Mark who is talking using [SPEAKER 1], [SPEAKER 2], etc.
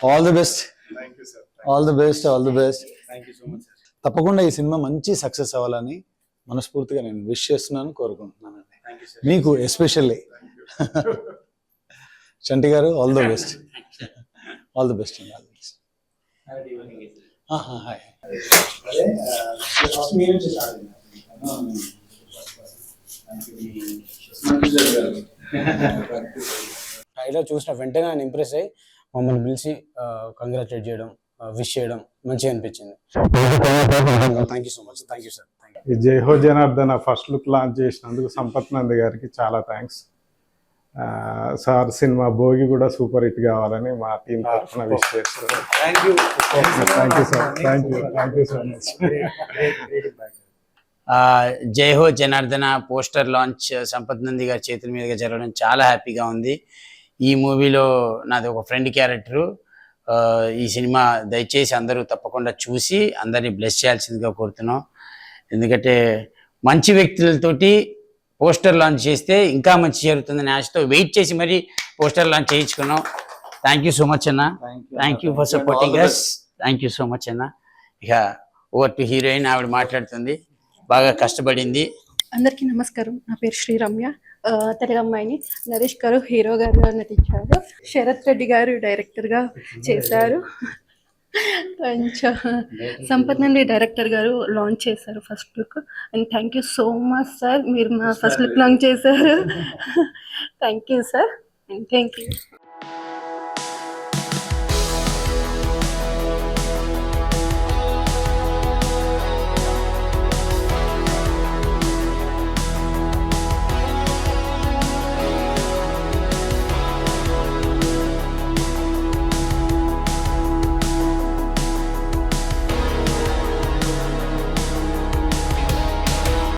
[SPEAKER 1] All the best.
[SPEAKER 2] Thank you sir.
[SPEAKER 1] All the best. All the best.
[SPEAKER 2] Thank you so much sir.
[SPEAKER 1] తప్పకుండా ఈ cinema మంచి success అవ్వాలని మనస్ఫూర్తిగా నేను wish చేస్తున్నాను, కోరుకుంటున్నాను.
[SPEAKER 2] Thank you sir.
[SPEAKER 1] మీకు ఎస్పెషల్లీ చంటి గారు, all the best. All the best. All the best. Hi.
[SPEAKER 3] Trailer చూసిన వెంటనే ఆయన ఇంప్రెస్ అయ్యి మమ్మల్ని పిలిచి కంగ్రాచులేట్ చేయడం, విష్ చేయడం మంచిగా అనిపించింది. Thank you so much. Thank you sir.
[SPEAKER 4] ఈ జై హో జనార్దన ఫస్ట్ లుక్ లాంచ్ చేసినందుకు సంపత్ నంది గారికి చాలా థ్యాంక్స్. సార్ సినిమా భోగి కూడా సూపర్ హిట్ కావాలని మా టీం తరఫున విష్ చేస్తున్నాను.
[SPEAKER 2] Thank you.
[SPEAKER 4] Thank you sir. Thank you so much.
[SPEAKER 5] జై హో జనార్దన పోస్టర్ లాంచ్ సంపత్ నంది గారి చేతుల మీదుగా జరగడం చాలా హ్యాపీగా ఉంది. ఈ మూవీలో నాది ఒక ఫ్రెండ్ క్యారెక్టరు. ఈ సినిమా దయచేసి అందరూ తప్పకుండా చూసి అందరినీ బ్లెస్ చేయాల్సిందిగా కోరుతున్నాం. ఎందుకంటే మంచి వ్యక్తులతోటి పోస్టర్ లాంచ్ చేస్తే ఇంకా మంచి జరుగుతుందని ఆశతో వెయిట్ చేసి మరీ పోస్టర్ లాంచ్ చేయించుకున్నాం. థ్యాంక్ యూ సో మచ్ అన్న. Thank you for supporting us. Thank you so much అన్న. ఇక ఓవర్ టు హీరోయిన్, ఆవిడ మాట్లాడుతుంది. బాగా కష్టపడింది.
[SPEAKER 6] అందరికీ నమస్కారం. నా పేరు శ్రీరమ్య. తెలుగు అమ్మాయిని. నరేష్ గారు హీరో గారుగా నటించారు. శరత్ రెడ్డి గారు డైరెక్టర్గా చేశారు. కొంచెం సంపత్ నంది డైరెక్టర్ గారు లాంచ్ చేశారు first look. And thank you so much sir, మీరు మా ఫస్ట్ లుక్ లాంచ్ చేశారు. Thank you sir. Thank you.